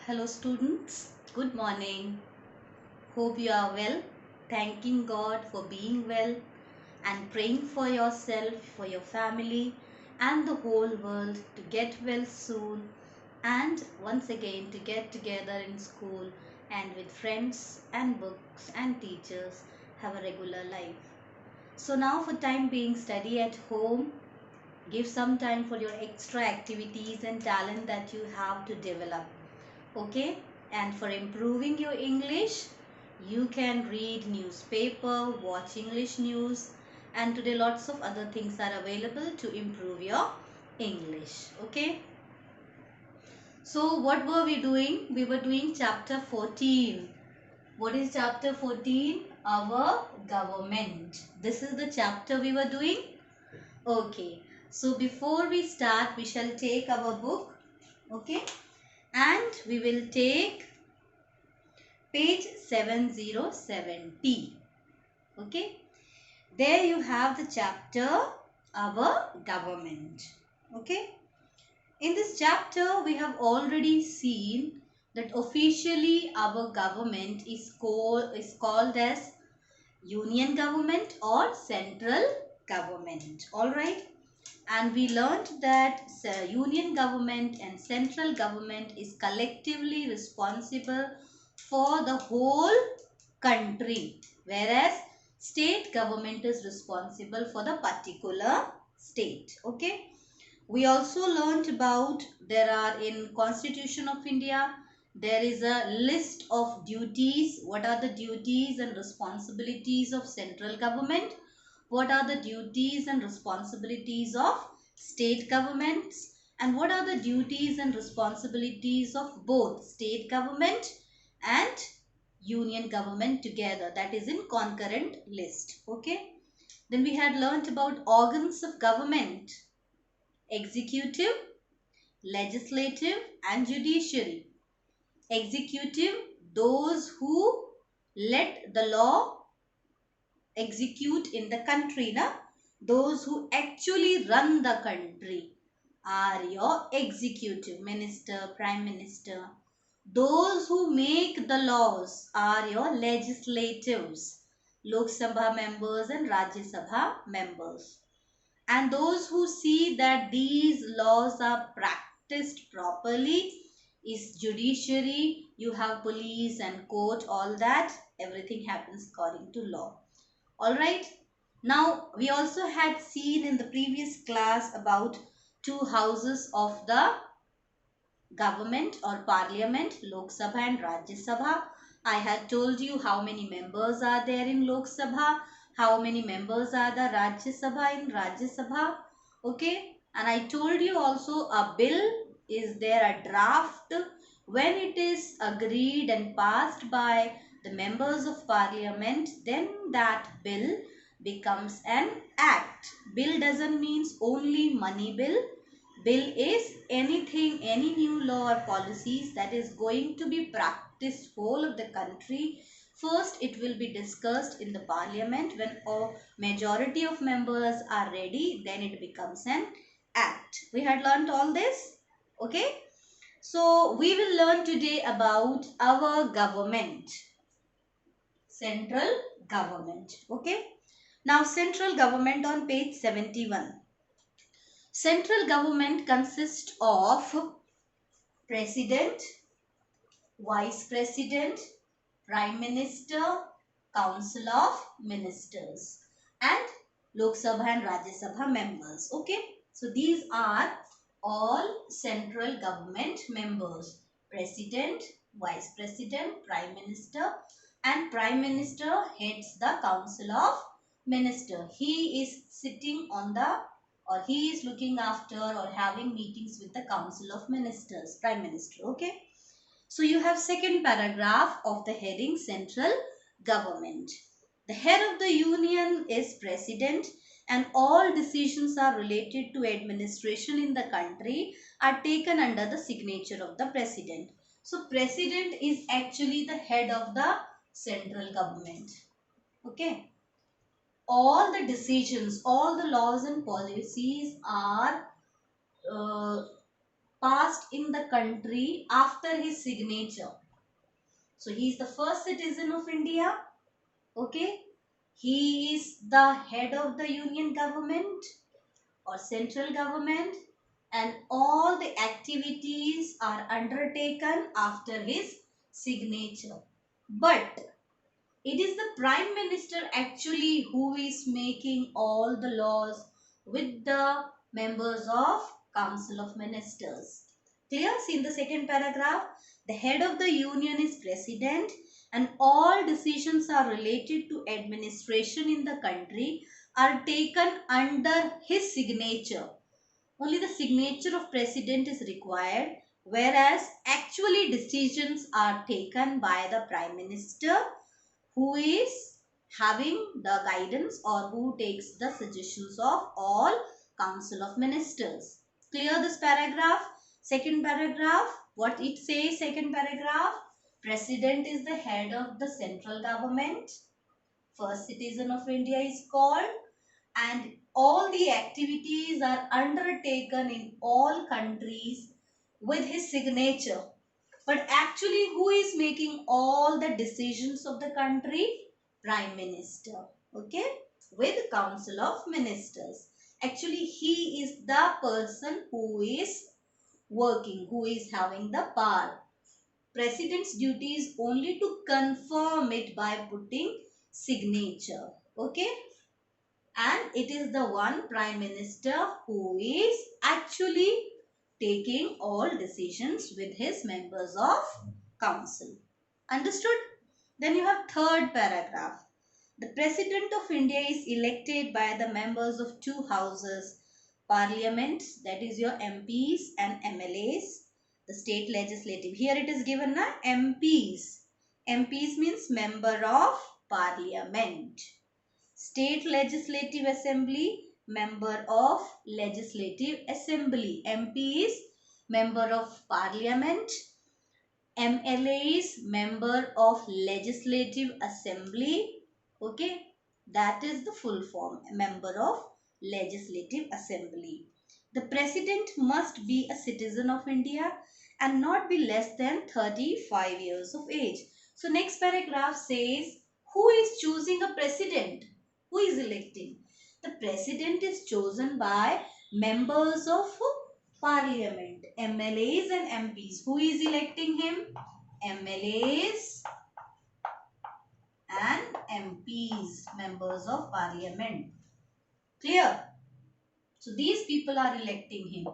Hello students, good morning. Hope you are well. Thanking God for being well and praying for yourself, for your family and the whole world to get well soon and once again to get together in school and with friends and books and teachers have a regular life. So now for time being study at home, give some time for your extra activities and talent that you have to develop. Okay, and for improving your English you can read newspaper, watch English news, and today lots of other things are available to improve your English. Okay, so what were we doing? We were doing chapter 14. What is chapter 14? Our government. This is the chapter we were doing. Okay, so before we start we shall take our book. Okay, and we will take page 707T. Okay, there you have the chapter Our Government. Okay, in this chapter we have already seen that officially our government is called as union government or central government. All right, and we learned that union government and central government is collectively responsible for the whole country, whereas state government is responsible for the particular state. Okay, we also learned about there are in Constitution of India there is a list of duties. What are the duties and responsibilities of central government? What are the duties and responsibilities of state governments? And what are the duties and responsibilities of both state government and union government together? That is in concurrent list. Okay. Then we had learnt about organs of government: executive, legislative and judiciary. Executive, those who let the law execute in the country, na? Those who actually run the country are your executive, minister, prime minister. Those who make the laws are your legislatives, Lok Sabha members and Rajya Sabha members. And those who see that these laws are practiced properly is judiciary. You have police and court, all that, everything happens according to law. All right, now we also had seen in the previous class about two houses of the government or parliament, Lok Sabha and Rajya Sabha. I had told you how many members are there in Lok Sabha, how many members are the Rajya Sabha in Rajya Sabha. Okay, and I told you also a bill is there, a draft. When it is agreed and passed by the members of parliament, then that bill becomes an act. Bill doesn't means only money bill. Bill is anything, any new law or policies that is going to be practiced whole of the country. First, it will be discussed in the parliament. When a majority of members are ready, then it becomes an act. We had learned all this. Okay. So, we will learn today about our government. Central government. Okay. Now, central government on page 71. Central government consists of President, Vice President, Prime Minister, Council of Ministers and Lok Sabha and Rajya Sabha members. Okay. So these are all central government members. President, Vice President, Prime Minister, and Prime Minister heads the Council of Minister. He is sitting on the, or he is looking after or having meetings with the Council of Ministers, Prime Minister. Okay. So you have second paragraph of the heading central government. The head of the union is president and all decisions are related to administration in the country are taken under the signature of the president. So president is actually the head of the central government. Okay. All the decisions, all the laws and policies are passed in the country after his signature. So he is the first citizen of India. Okay. He is the head of the union government or central government, and all the activities are undertaken after his signature. But it is the prime minister actually who is making all the laws with the members of council of ministers. Clear? See in the second paragraph, the head of the union is president and all decisions are related to administration in the country are taken under his signature. Only the signature of president is required, whereas actually decisions are taken by the prime minister, who is having the guidance or who takes the suggestions of all council of ministers. Clear this paragraph? Second paragraph, what it says, second paragraph, president is the head of the central government, first citizen of India is called, and all the activities are undertaken in all countries with his signature. But actually, who is making all the decisions of the country? Prime Minister. Okay? With Council of Ministers. Actually, he is the person who is working, who is having the power. President's duty is only to confirm it by putting signature. Okay? And it is the one prime minister who is actually taking all decisions with his members of council. Understood? Then you have third paragraph. The president of India is elected by the members of two houses parliament, that is your MPs and MLAs, the state legislative. Here it is given na MPs. MPs means member of parliament. State Legislative Assembly, member of Legislative Assembly. MP is member of Parliament. MLA is member of Legislative Assembly. Okay, that is the full form, member of Legislative Assembly. The President must be a citizen of India and not be less than 35 years of age. So next paragraph says, who is choosing a president? Who is electing? The president is chosen by members of parliament, MLAs and MPs. Who is electing him? MLAs and MPs, members of parliament. Clear? So these people are electing him.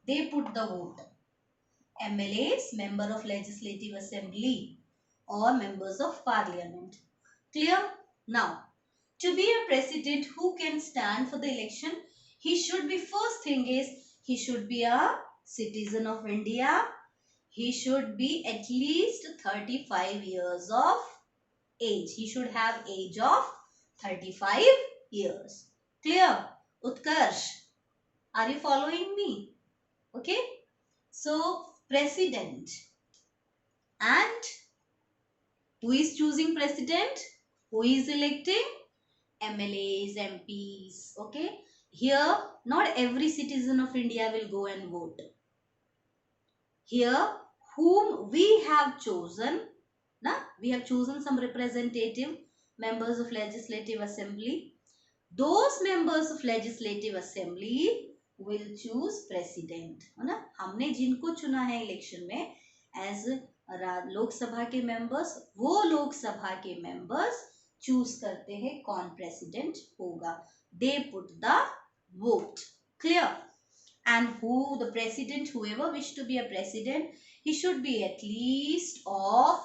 They put the vote. MLAs, member of legislative assembly or members of parliament. Clear? Now, to be a president who can stand for the election, he should be, first thing is, he should be a citizen of India. He should be at least 35 years of age. He should have age of 35 years. Clear? Utkarsh, are you following me? Okay. So, president. And who is choosing president? Who is electing? MLAs, MPs, okay. Here, not every citizen of India will go and vote. Here, whom we have chosen, we have chosen some representative members of Legislative Assembly. Those members of Legislative Assembly will choose president. हमने जिनको चुना है election में as Lok Sabha के members, वो लोकसभा के members choose करते हैं कौन प्रेसिडेंट होगा. They put the vote. Clear? And who the president, whoever wish to be a president, he should be at least of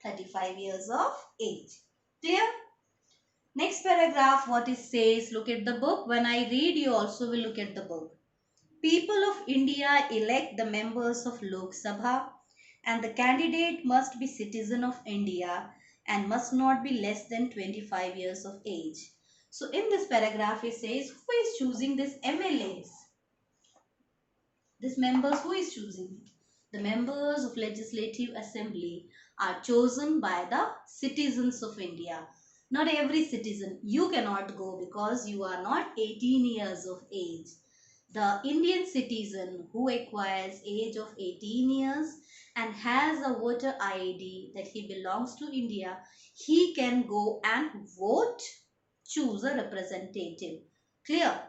35 years of age. Clear? Next paragraph, what it says, look at the book. When I read, you also will look at the book. People of India elect the members of Lok Sabha, and the candidate must be citizen of India and must not be less than 25 years of age. So in this paragraph it says, who is choosing this MLAs? This members, who is choosing? The members of Legislative Assembly are chosen by the citizens of India. Not every citizen. You cannot go because you are not 18 years of age. The Indian citizen who acquires age of 18 years and has a voter ID that he belongs to India, he can go and vote, choose a representative. Clear?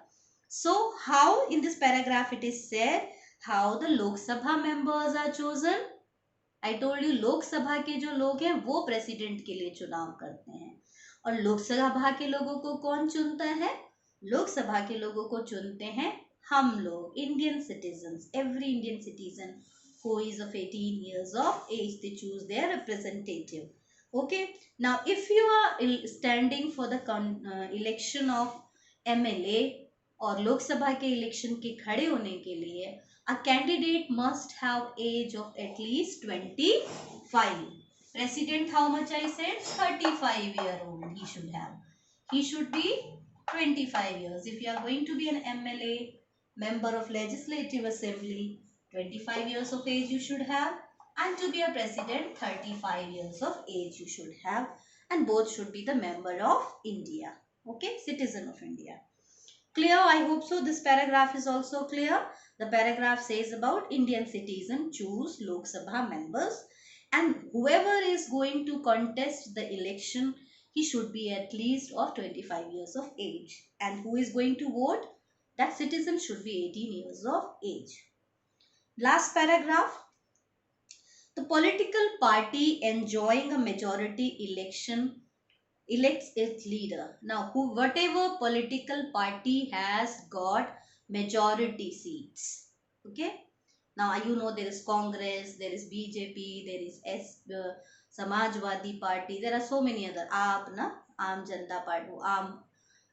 So how in this paragraph it is said how the Lok Sabha members are chosen? I told you Lok Sabha के जो लोग हैं वो president के लिए चुनाव करते हैं, और लोकसभा के लोगों को कौन चुनता है? लोकसभा के लोगों को चुनते हैं हम लोग, Indian citizens. Every Indian citizen who is of 18 years of age, they choose their representative. Okay, now if you are standing for the election of MLA और लोकसभा के इलेक्शन के खड़े होने के लिए a candidate must have age of at least 25. President, how much I said? 35-year-old he should have. He should be 25 years. If you are going to be an MLA, member of Legislative Assembly, 25 years of age you should have. And to be a president, 35 years of age you should have. And both should be the member of India. Okay, citizen of India. Clear? I hope so. This paragraph is also clear. The paragraph says about Indian citizen choose Lok Sabha members, and whoever is going to contest the election, he should be at least of 25 years of age. And who is going to vote? That citizen should be 18 years of age. Last paragraph. The political party enjoying a majority election elects its leader. Now, whatever political party has got majority seats, okay, now you know there is Congress, there is BJP, there is Samajwadi Party, there are so many other, Aam Janata Party,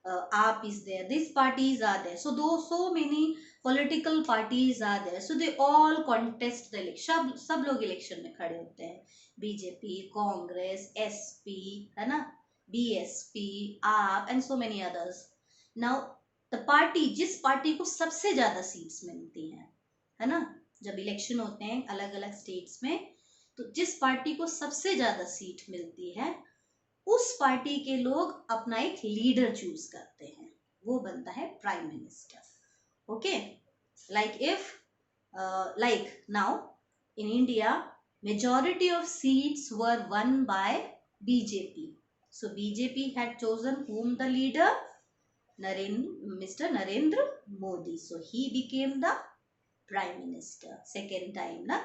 AAP is there, these parties are there. So those so many political parties are there, so they all contest the election. सब लोग election में खड़े होते हैं, BJP, Congress, SP, है ना, BSP, AAP and so many others. Now the party, जिस party को सबसे ज्यादा सीट्स मिलती हैं, है ना, जब इलेक्शन होते हैं अलग अलग स्टेट्स में, तो जिस पार्टी को सबसे ज्यादा सीट मिलती है उस पार्टी के लोग अपना एक लीडर चूज करते हैं, वो बनता है prime minister. Okay, like if like now in India majority of seats were won by BJP. So BJP had chosen whom the leader? Mr. Narendra Modi. So he became the prime minister second time, na?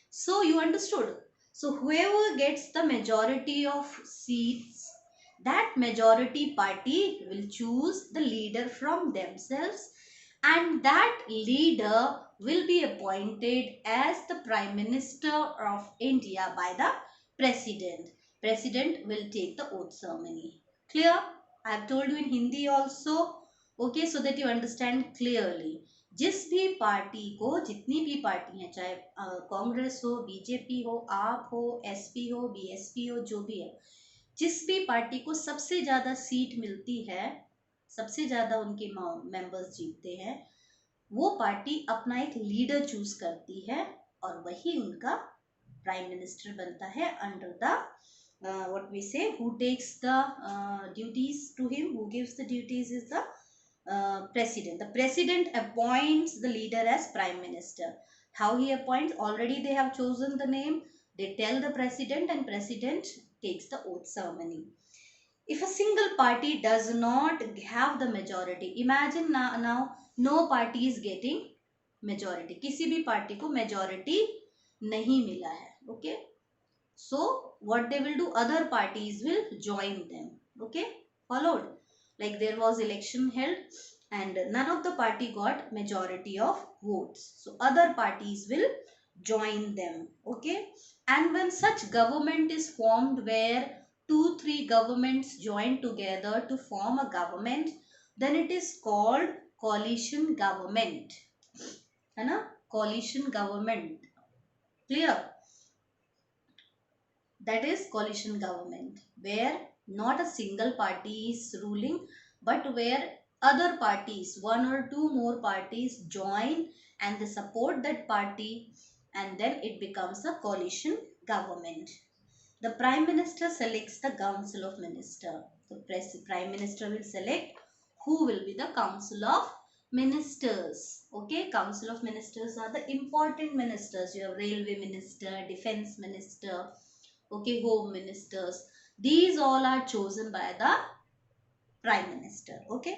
So you understood. So whoever gets the majority of seats, that majority party will choose the leader from themselves, and that leader will be appointed as the Prime Minister of India by the President. President will take the oath ceremony. Clear? I have told you in Hindi also. Okay, so that you understand clearly. जिस भी party को, जितनी भी party हैं, चाहे कांग्रेस हो, BJP हो, आप हो, एसपी हो, बीएसपी हो, जो भी है, जिस भी पार्टी को सबसे ज़्यादा सीट मिलती है, सबसे ज़्यादा उनके मेंबर्स जीतते हैं, वो पार्टी अपना एक लीडर चूज करती है और वही उनका प्राइम मिनिस्टर बनता है under the what we say, who takes the duties to him, who gives the duties is the president. The president appoints the leader as prime minister. How he appoints? Already they have chosen the name. They tell the president and president takes the oath ceremony. If a single party does not have the majority, imagine now no party is getting majority. किसी भी party को majority नहीं मिला है. Okay. So what they will do? Other parties will join them. Okay. Followed. Like there was election held and none of the party got majority of votes. So other parties will join them. Okay. And when such government is formed where 2-3 governments join together to form a government, then it is called coalition government. है ना? Coalition government. Clear? That is coalition government, where not a single party is ruling, but where other parties, one or two more parties join and they support that party, and then it becomes a coalition government. The prime minister selects the council of minister. The prime minister will select who will be the council of ministers. Okay, council of ministers are the important ministers. You have railway minister, defense minister, okay, home ministers. These all are chosen by the prime minister. Okay,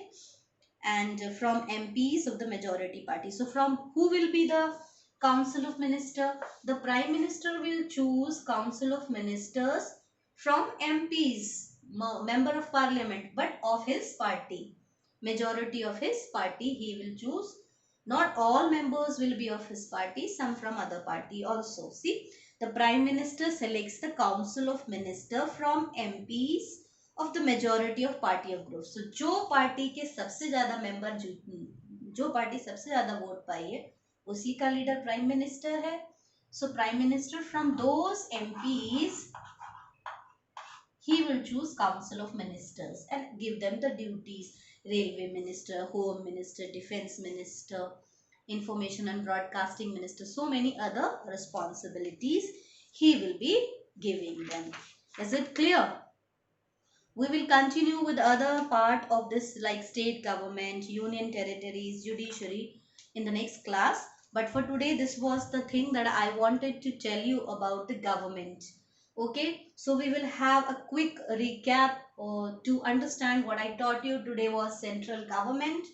and from MPs of the majority party. So from who will be the council of minister? The prime minister will choose council of ministers from MPs, member of parliament, but of his party. Majority of his party he will choose. Not all members will be of his party, some from other party also. See, the prime minister selects the council of minister from MPs of the majority of party of group. So जो party के सबसे ज्यादा member जो party सबसे ज्यादा vote पाई है उसी का लीडर प्राइम मिनिस्टर है. So prime minister from those MPs he will choose council of ministers and give them the duties. Railway minister, home minister, defense minister, information and broadcasting minister, so many other responsibilities he will be giving them. Is it clear? We will continue with other part of this like state government, union territories, judiciary in the next class. But for today, this was the thing that I wanted to tell you about the government. Okay, so we will have a quick recap to understand what I taught you today was central government.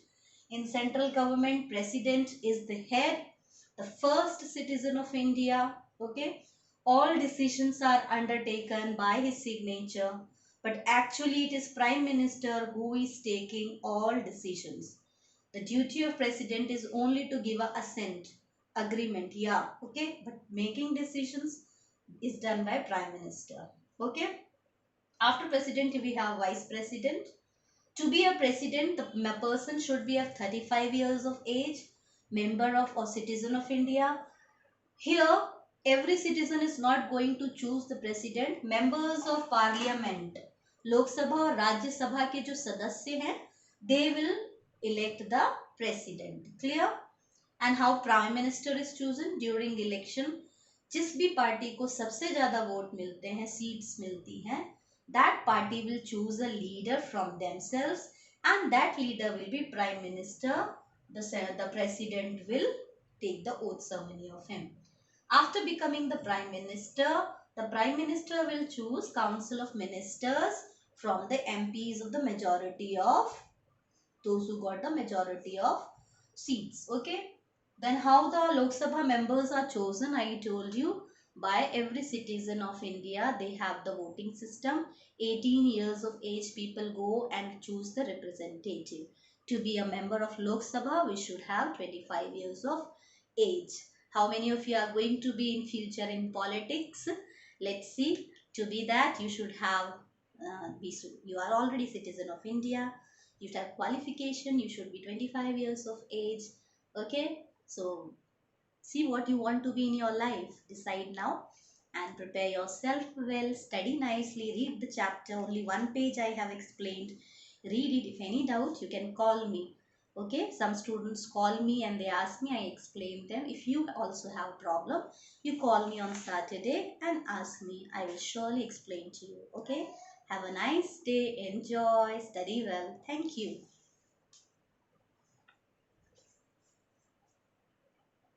In central government, president is the head, the first citizen of India. Okay, all decisions are undertaken by his signature, but actually it is prime minister who is taking all decisions. The duty of president is only to give a assent, agreement, yeah, okay, but making decisions is done by prime minister. Okay, after president we have vice president. To be a president, the person should be of 35 years of age, member of or citizen of India. Here, every citizen is not going to choose the president. Members of parliament, Lok Sabha और राज्य सभा के जो सदस्य हैं, they will elect the president. Clear? And how prime minister is chosen during election? जिस भी party को सबसे ज्यादा वोट मिलते हैं, सीट्स मिलती हैं, that party will choose a leader from themselves, and that leader will be prime minister. The president will take the oath ceremony of him. After becoming the prime minister will choose council of ministers from the MPs of the majority of those who got the majority of seats. Okay. Then how the Lok Sabha members are chosen, I told you, by every citizen of India. They have the voting system. 18 years of age people go and choose the representative. To be a member of Lok Sabha, we should have 25 years of age. How many of you are going to be in future in politics? Let's see. To be that, you should have, you are already citizen of India. You should have qualification. You should be 25 years of age. Okay. So see what you want to be in your life. Decide now and prepare yourself well. Study nicely. Read the chapter. Only one page I have explained. Read it. If any doubt, you can call me. Okay, some students call me and they ask me, I explain them. If you also have problem, you call me on Saturday and ask me. I will surely explain to you. Okay, have a nice day. Enjoy. Study well. Thank you.